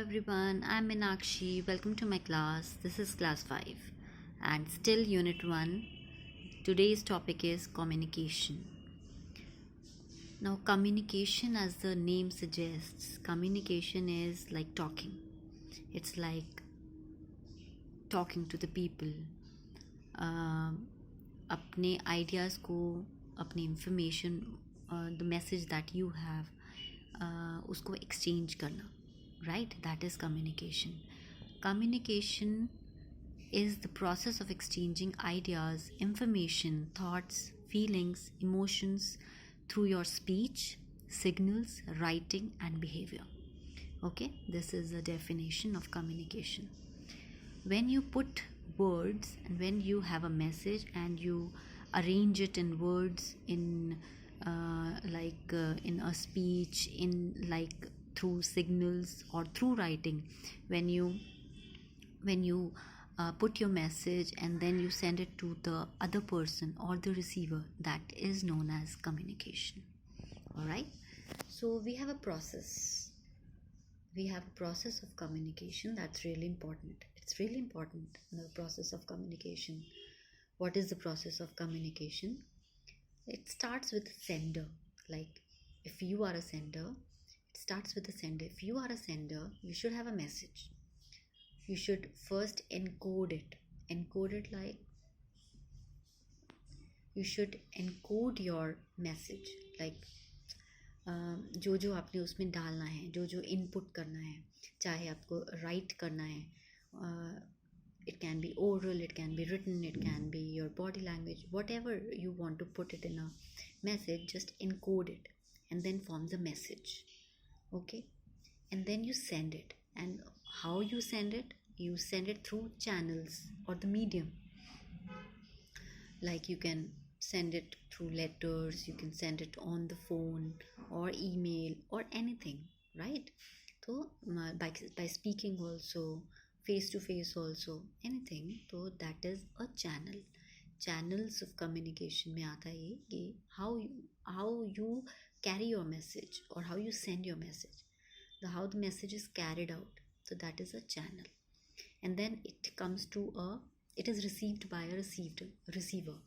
everyone, I'm Meenakshi. Welcome to my class. This is class 5 and still unit 1. Today's topic is communication. Now, communication, as the name suggests, communication is like talking. It's like talking to the people. अपने ideas को, अपनी information, the message that you have, उसको exchange करना. Right, that is communication. Communication is the process of exchanging ideas, information, thoughts, feelings, emotions through your speech, signals, writing, and behavior. Okay, this is the definition of communication. When you put words and when you have a message and you arrange it in words, in in a speech, in like through signals or through writing, when you put your message and then you send it to the other person or the receiver, that is known as communication. All right, so we have a process of communication. That's really important. It's really important, the process of communication. What is the process of communication? It starts with sender. Like, if you are a sender, it starts with the sender. If you are a sender, you should have a message. You should first encode it. Like, you should encode your message. Like, जो आपने उसमें डालना है, जो input करना है, चाहे आपको राइट करना है, it can be oral, it can be written, it can be your body language, whatever you want to put it in a message, just encode it and then form the message. Okay, and then you send it. And how you send it? You send it through channels or the medium. Like, you can send it through letters, you can send it on the phone or email or anything, right? So by speaking also, face to face also, anything. So that is a channels of communication में आता है कि how you carry your message or how you send your message, how the message is carried out. So that is a channel. And then it is received by a receiver.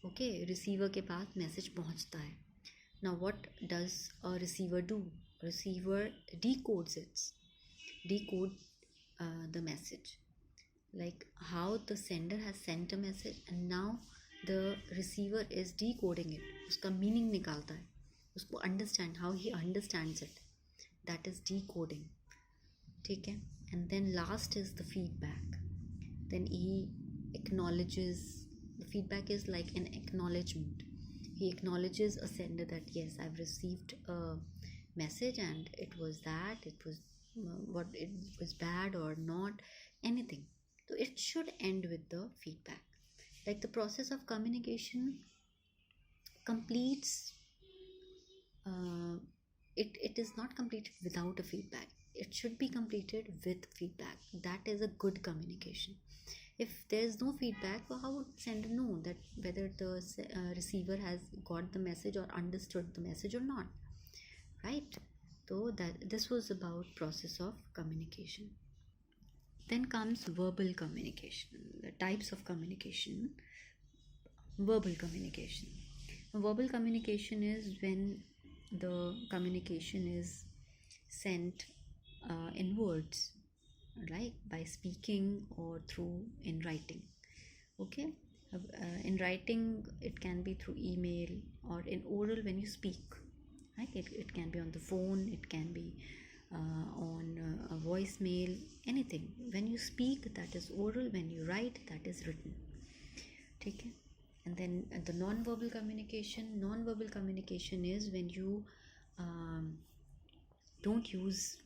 Okay, receiver के पास message पहुंचता है. Now what does a receiver do? Receiver decodes the message, like how the sender has sent a message and now the receiver is decoding it. उसका meaning निकालता है, उसको understand, how he understands it. That is decoding. ठीक है. And then last is the feedback. Then he acknowledges. The feedback is like an acknowledgement. He acknowledges a sender that yes, I've received a message and it was what it was bad or not, anything. So it should end with the feedback. Like, the process of communication completes. It is not completed without a feedback. It should be completed with feedback. That is a good communication. If there is no feedback, well, how would sender know that whether the receiver has got the message or understood the message or not, right? So that this was about process of communication. Then comes verbal communication. The types of communication. Verbal communication. Verbal communication is when the communication is sent in words, right, by speaking or through in writing. Okay, in writing it can be through email, or in oral when you speak, right? It can be on the phone, it can be on a voicemail, anything. When you speak, that is oral. When you write, that is written. Okay. And then the non-verbal communication is when you don't use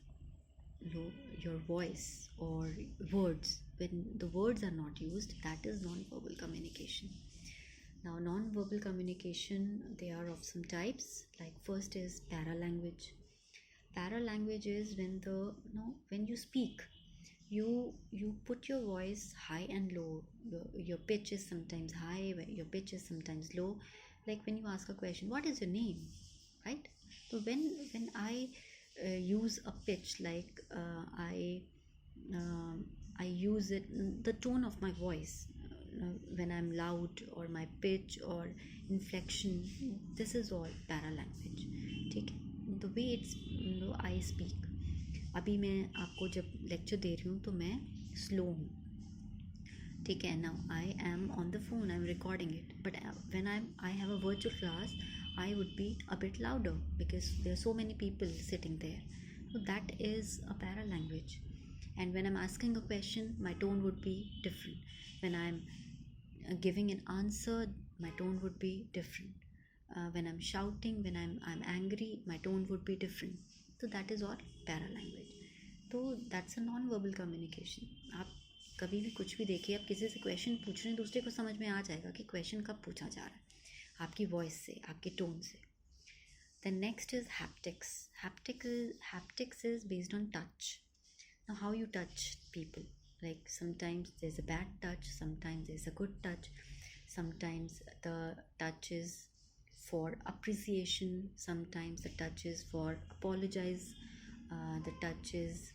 your voice or words. When the words are not used, that is non-verbal communication. Now, non-verbal communication, they are of some types. Like, first is paralanguage. Paralanguage is when you speak, you put your voice high and low. Your pitch is sometimes high, your pitch is sometimes low. Like, when you ask a question, what is your name, right? So when I use a pitch, like um, I use it, the tone of my voice, when I'm loud, or my pitch or inflection. This is all paralanguage. ठीक है, the way it's I speak. अभी मैं आपको जब lecture दे रही हूँ तो मैं स्लो हूँ, ठीक है. Now I am on the phone, I'm recording it, but when I have a virtual class, I would be a bit louder because there are so many people sitting there. So that is a paralanguage. And when I'm asking a question, my tone would be different. When I'm giving an answer, my tone would be different. When I'm shouting, when I'm angry, my tone would be different. So that is all paralanguage. तो that's a non verbal communication. आप कभी भी कुछ भी देखिए, आप किसी से क्वेश्चन पूछ रहे हैं, दूसरे को समझ में आ जाएगा कि क्वेश्चन कब पूछा जा रहा है, आपकी वॉइस से, आपके टोन से. The next is haptics. Haptics is based on touch. Now how you touch people, like sometimes there's a bad touch, sometimes there's a good touch, sometimes the touch is for appreciation, sometimes the touch is for apologize, the touch is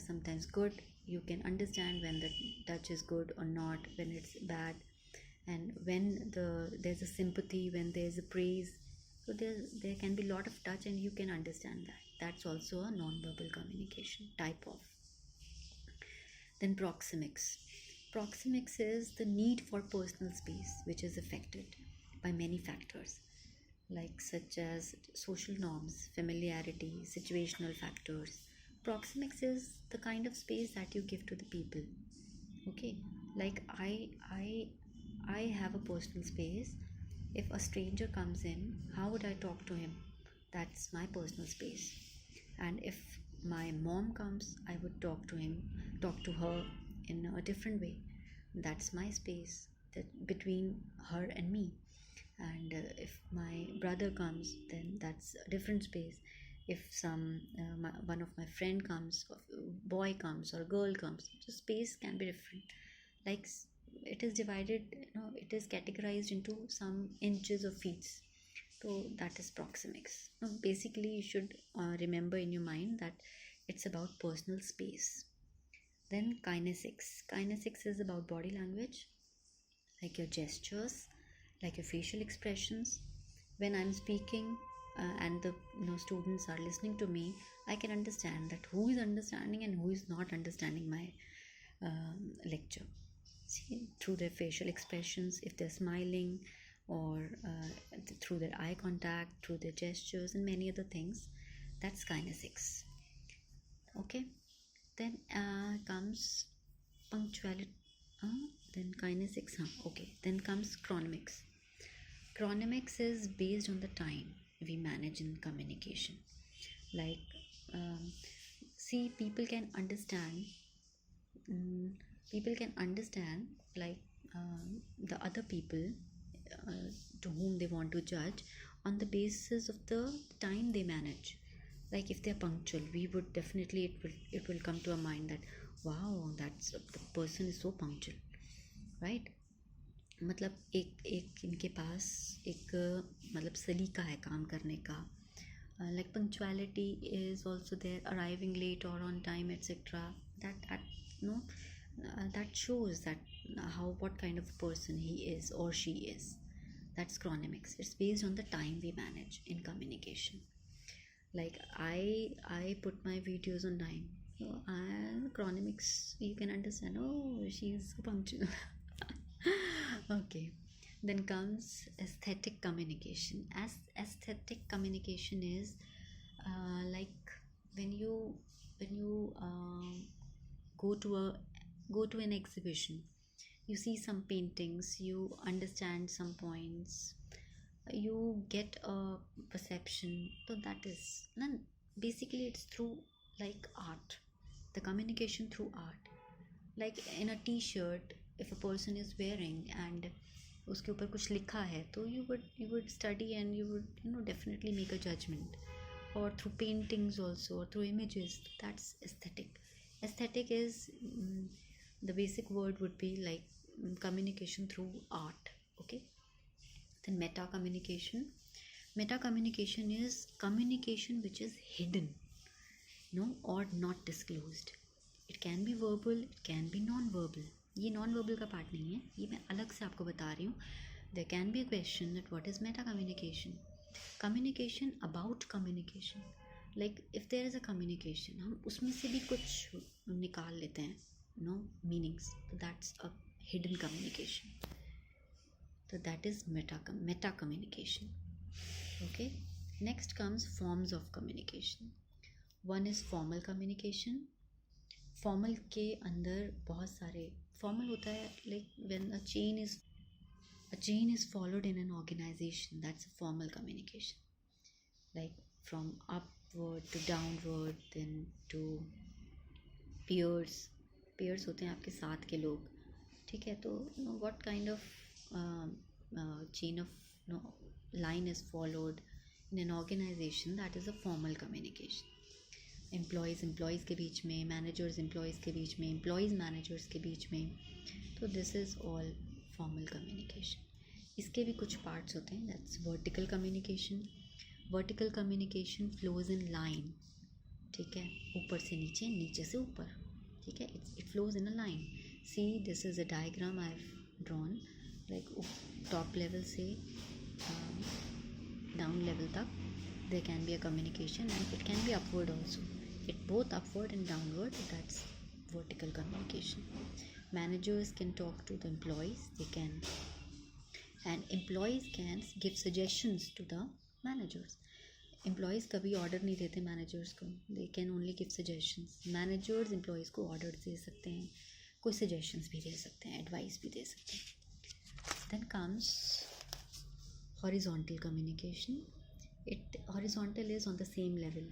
sometimes good. You can understand when the touch is good or not, when it's bad, and when there's a sympathy, when there's a praise. So there can be a lot of touch, and you can understand that. That's also a non-verbal communication type of. Then proxemics. Proxemics is the need for personal space, which is affected by many factors, like such as social norms, familiarity, situational factors. Proxemics is the kind of space that you give to the people. Okay, like I have a personal space. If a stranger comes in, how would I talk to him? That's my personal space. And if my mom comes, I would talk to her in a different way. That's my space, that between her and me. And if my brother comes, then that's a different space. If one of my friend comes, or boy comes, or girl comes, the space can be different. Like it is divided, it is categorized into some inches or feet. So that is proxemics. Now, basically, you should remember in your mind that it's about personal space. Then kinesics. Kinesics is about body language, like your gestures, like your facial expressions. When I'm speaking and the students are listening to me, I can understand that who is understanding and who is not understanding my lecture. See, through their facial expressions, if they're smiling, or through their eye contact, through their gestures, and many other things. That's kinesics. Okay, then comes punctuality. Then kinesics. Okay, then comes chronemics. Chronemics is based on the time we manage in communication. Like, see, people can understand. People can understand, like, the other people to whom they want to judge on the basis of the time they manage. Like if they're punctual, we would definitely, it will come to our mind that wow, that's the person is so punctual, right? मतलब एक इनके पास एक मतलब सलीका है काम करने का. Like punctuality is also there, arriving late or on time, etc. That that shows that what kind of person he is or she is. That's chronemics. It's based on the time we manage in communication. Like I put my videos on time, so chronemics, you can understand, oh, she's so punctual. Okay, then comes aesthetic communication. As aesthetic communication is like when you go to an exhibition, you see some paintings, you understand some points, you get a perception. So that is, and basically it's through like art, the communication through art. Like in a t-shirt, if a person is wearing and उसके ऊपर कुछ लिखा है, तो you would study, and you would definitely make a judgment. Or through paintings also, or through images. That's aesthetic. Aesthetic is the basic word would be like communication through art. Okay, then meta communication. Meta communication is communication which is hidden. no, or not disclosed. It can be verbal, it can be non-verbal. ये non-verbal का part नहीं है, ये मैं अलग से आपको बता रही हूँ. There can be a question that what is meta communication? Communication about communication. Like if there is a communication, हम उसमें से भी कुछ निकाल लेते हैं, no meanings. So that's a hidden communication. So that is meta communication. Okay. Next comes forms of communication. One is formal communication. Formal के अंदर बहुत सारे फॉर्मल होता है, like when a chain is followed in an organization, that's a formal communication, like from upward to downward then to peers होते हैं आपके साथ के लोग, ठीक है. तो what kind of chain of line is followed in an organization, that is a formal communication. Employees के बीच में, मैनेजर्स एम्प्लॉयज़ के बीच में, एम्प्लॉयज़ मैनेजर्स के बीच में. तो this is all formal communication. इसके भी कुछ पार्ट्स होते हैं, that's vertical communication. Vertical communication flows in line, ठीक है, ऊपर से नीचे, नीचे से ऊपर, ठीक है. It flows in a line. See this is a diagram I have drawn, like top level से डाउन लेवल तक there can be a communication, and it can be upward also. It both upward and downward, that's vertical communication. Managers can talk to the employees, and employees can give suggestions to the managers. Employees कभी order नहीं देते managers को, they can only give suggestions. Managers employees को orders दे सकते हैं, कोई suggestions भी दे सकते हैं, advice भी दे सकते हैं. Then comes horizontal communication. Horizontal is on the same level,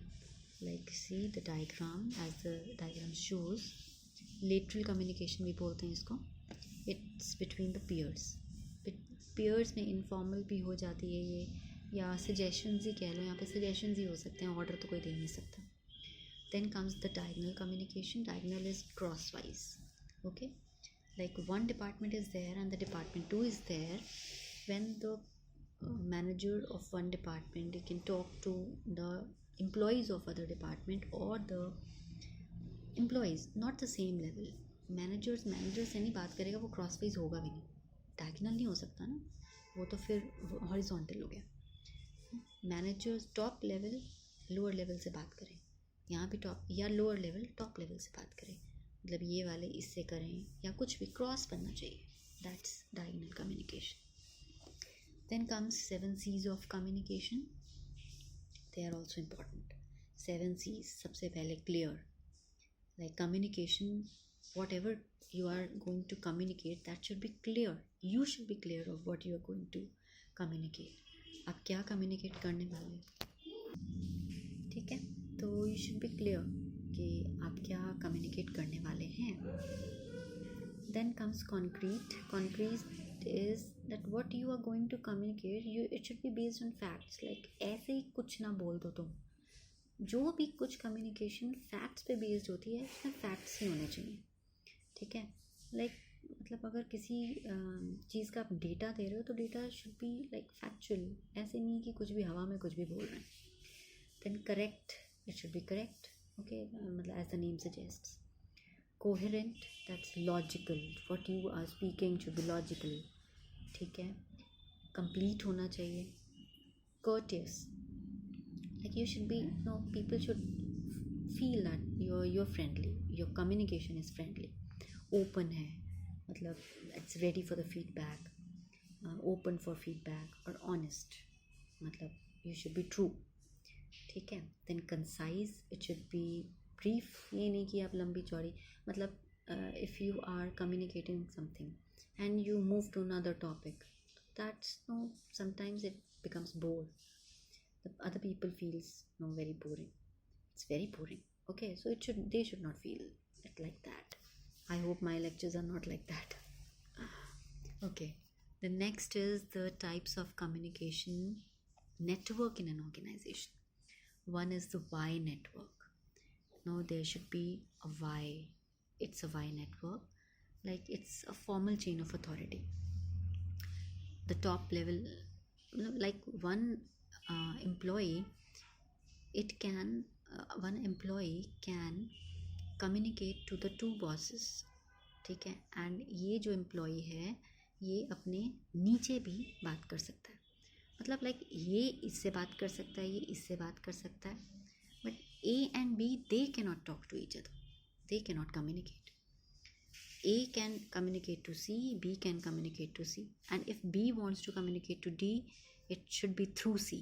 like see the diagram, as the diagram shows. Lateral communication भी बोलते हैं इसको. It's between the peers में informal भी हो जाती है ये, या suggestions ही कह लो, यहाँ पे suggestions ही हो सकते हैं, order तो कोई दे नहीं सकता. Then comes the diagonal communication. Diagonal is crosswise, okay, like one department is there and the department 2 is there. When the manager of one department, they can talk to the employees of other department, or the employees not the same level. Manager से नहीं बात करेगा, वो crosswise होगा भी नहीं, diagonal नहीं हो सकता ना, वो तो फिर हॉरिजॉन्टल हो गया. Managers top level lower level से बात करें, यहाँ भी टॉप या लोअर लेवल टॉप लेवल से बात करें, मतलब ये वाले इससे करें या कुछ भी क्रॉस बनना चाहिए, that's diagonal communication. Then comes 7 C's of communication. They are also important. 7 C's. सबसे पहले clear. Like communication, whatever you are going to communicate, that should be clear. You should be clear of what you are going to communicate. आप क्या communicate करने वाले, ठीक है. तो you should be clear कि आप क्या communicate करने वाले हैं. Then comes concrete. Concrete is that what you are going to communicate, it should be based on facts. Like ऐसे ही कुछ ना बोल दो तुम, जो भी कुछ communication facts पे based होती है, इसमें facts ही होने चाहिए, ठीक है. like मतलब अगर किसी चीज़ का आप डेटा दे रहे हो तो data should be like factual, ऐसे नहीं कि कुछ भी हवा में कुछ भी बोल रहे हैं. Then correct, it should be correct, okay, मतलब as the name suggests. Coherent, that's logical, what you are speaking should be logical, ठीक है. कंप्लीट होना चाहिए. courteous, like you should be, people should feel that you're friendly, your communication is friendly. open है, मतलब it's ready for the feedback, open for feedback. और honest, मतलब you should be true, ठीक है. then concise, it should be brief, ये नहीं कि आप लंबी चौड़ी, मतलब if you are communicating something and you move to another topic, that's sometimes it becomes bored, the other people feels very boring, it's very boring, okay. So they should not feel it like that. I hope my lectures are not like that. Okay, the next is the types of communication network in an organization. One is the why network. Now there should be a why. It's a why network, like it's a formal chain of authority. The top level, like one employee, it can one employee can communicate to the two bosses, ठीक है, and ये जो employee है ये अपने नीचे भी बात कर सकता है, मतलब लाइक ये इससे बात कर सकता है, ये इससे बात कर सकता है, but A and B they cannot talk to each other, they cannot communicate. A can communicate to C, B can communicate to C, and if B wants to communicate to D, it should be through C.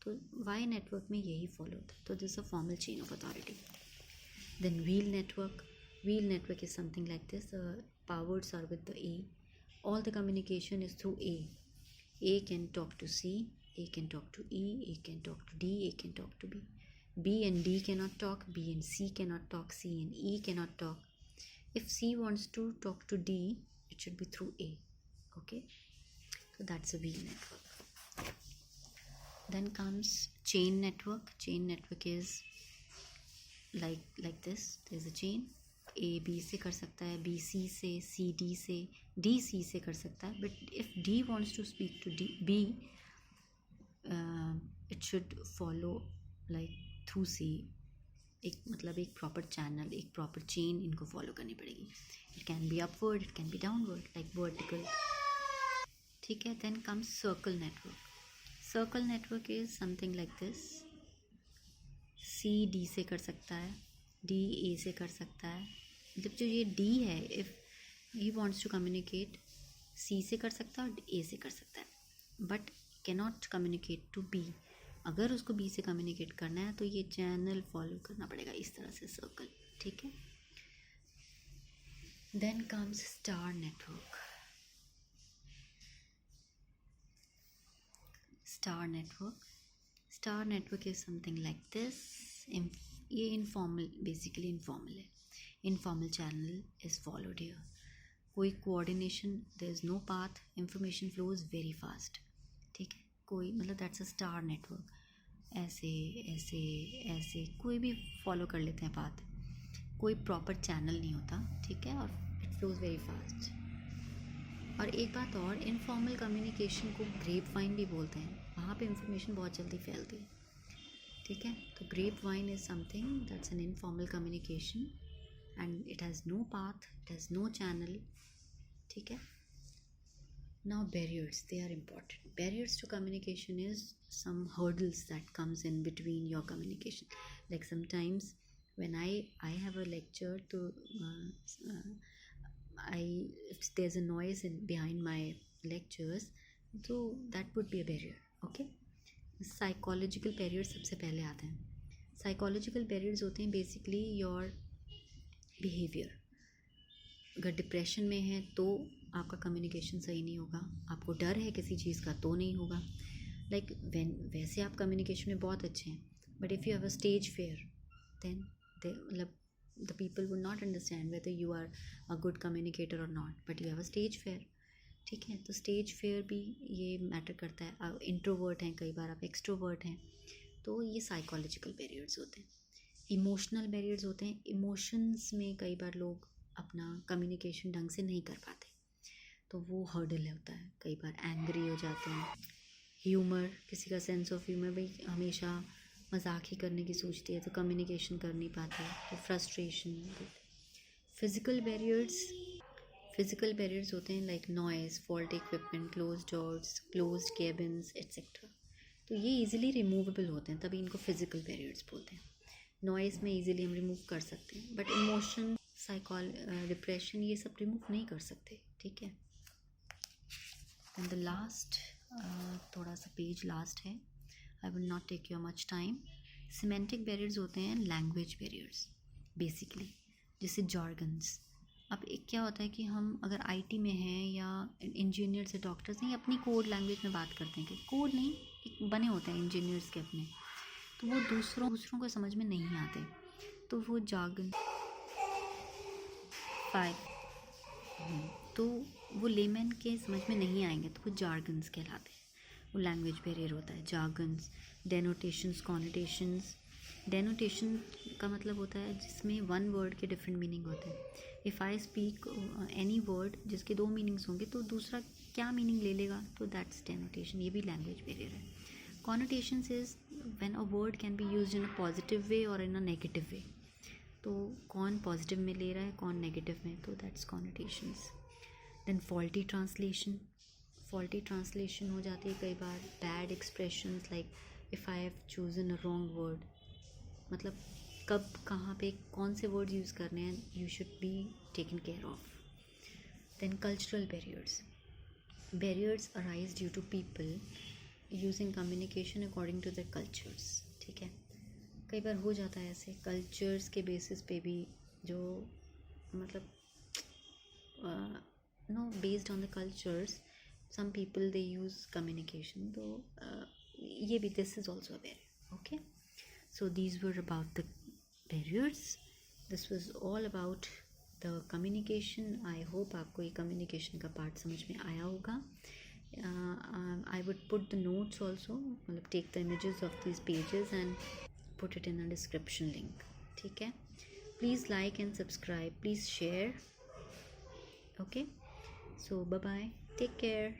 तो Y network में यही follow होता है, तो this is a formal chain of authority. Then wheel network is something like this. Powers are with the A. All the communication is through A. A can talk to C, A can talk to E, A can talk to D, A can talk to B. B and D cannot talk, B and C cannot talk, C and E cannot talk. If C wants to talk to D, it should be through A. Okay, so that's a wheel network. Then comes chain network. Chain network is like this. There's a chain. A B से कर सकता है, B C से, C D से, D C से कर सकता है. But if D wants to speak to B, it should follow like through C, एक मतलब एक प्रॉपर चैनल, एक प्रॉपर चेन इनको फॉलो करनी पड़ेगी. It can be upward, it can be downward, like vertical, ठीक है. Then comes circle network. Circle network is something like this. C D से कर सकता है, डी ए से कर सकता है, मतलब जो ये डी है, if he wants to communicate, C से कर सकता है और ए से कर सकता है, but cannot communicate to B. अगर उसको बी से कम्युनिकेट करना है तो ये चैनल फॉलो करना पड़ेगा इस तरह से, सर्कल, ठीक है. Then comes star network. Star network is something like this. ये इनफॉर्मल, बेसिकली इनफॉर्मल है. Informal channel is followed here. कोई coordination, there is no path, information flows very fast, ठीक है. कोई मतलब दैट्स अ स्टार नेटवर्क. ऐसे ऐसे ऐसे कोई भी फॉलो कर लेते हैं पाथ, कोई प्रॉपर चैनल नहीं होता, ठीक है, और इट फ्लोज वेरी फास्ट. और एक बात और, इनफॉर्मल कम्युनिकेशन को ग्रेप वाइन भी बोलते हैं. वहाँ पे इंफॉर्मेशन बहुत जल्दी फैलती है, ठीक है. तो grape wine is something that's an informal communication and it has no path, it has no channel, ठीक है. Now barriers, they are important. Barriers to communication is some hurdles that comes in between your communication. Like sometimes when I have a lecture to if there's a noise behind my lectures, so that would be a barrier. Okay, psychological barriers सबसे पहले आते हैं. Psychological barriers होते हैं basically your behavior. अगर depression में है तो आपका कम्युनिकेशन सही नहीं होगा. आपको डर है किसी चीज़ का तो नहीं होगा. लाइक वैसे आप कम्युनिकेशन में बहुत अच्छे हैं, but if you have a stage fear, then मतलब the people would not understand whether you are a good communicator और not, but you have a stage fear, ठीक है. तो स्टेज फेयर भी ये मैटर करता है. आप इंट्रोवर्ट हैं, कई बार आप एक्सट्रोवर्ट हैं, तो ये साइकोलॉजिकल बैरियर्स होते हैं. इमोशनल बैरियर्स होते हैं. इमोशंस में कई बार लोग अपना कम्युनिकेशन ढंग से नहीं कर पाते, तो वो हर्डल होता है. कई बार एंग्री हो जाते हैं. ह्यूमर, किसी का सेंस ऑफ ह्यूमर भाई हमेशा मजाक ही करने की सोचती है, तो कम्युनिकेशन कर नहीं पाते, तो फ्रस्ट्रेशन. फिज़िकल बैरियर्स होते हैं like noise, fault equipment, close doors, close cabins etcetera. तो ये इजीली रिमूवेबल होते हैं, तभी इनको फिज़िकल बैरियर्स बोलते हैं. नॉइज़ में इजीली हम रिमूव कर सकते हैं, बट इमोशन, डिप्रेशन, ये सब रिमूव नहीं कर सकते, ठीक है. एंड द लास्ट, थोड़ा सा पेज लास्ट है, I will not take your much time. Semantic barriers होते हैं लैंग्वेज बैरियर्स बेसिकली, जैसे जॉर्गन्स. अब एक क्या होता है कि हम अगर आईटी में हैं या इंजीनियर्स या डॉक्टर्स हैं, अपनी कोड लैंग्वेज में बात करते हैं, कि कोड नहीं, एक बने होते हैं इंजीनियर्स के अपने, तो वो दूसरों को समझ में नहीं आते, तो वो जार्गन 5, तो वो लेमैन के समझ में नहीं आएंगे, तो वो जार्गन्स कहलाते हैं. वो लैंग्वेज बैरियर होता है. Jargons, डेनोटेशंस, connotations. डेनोटेशन का मतलब होता है जिसमें वन वर्ड के डिफरेंट मीनिंग होते हैं. If I speak any word जिसके 2 मीनिंग्स होंगे, तो दूसरा क्या मीनिंग ले लेगा, तो दैट्स डेनोटेशन. ये भी लैंग्वेज बैरियर है. Connotations is when a word can be used in a positive way or in a negative way, तो कौन पॉजिटिव में ले रहा है कौन नेगेटिव में, तो that's connotations. Then faulty translation हो जाती है कई बार. Bad expressions like if I have chosen a wrong word, मतलब कब कहाँ पे कौन से वर्ड यूज़ करने हैं, you should be taken care of. Then cultural barriers arise due to people using communication according to the cultures. ठीक है, कई बार हो जाता है ऐसे कल्चर्स के बेसिस पे भी, जो मतलब know based on the cultures some people they use communication, so ये भी this is also a barrier. Okay, so these were about the barriers. This was all about the communication. I hope आपको ये communication का part समझ में आया होगा. I would put the notes also, मतलब take the images of these pages and put it in the description link. ठीक है, please like and subscribe, please share. Okay, so bye bye, take care.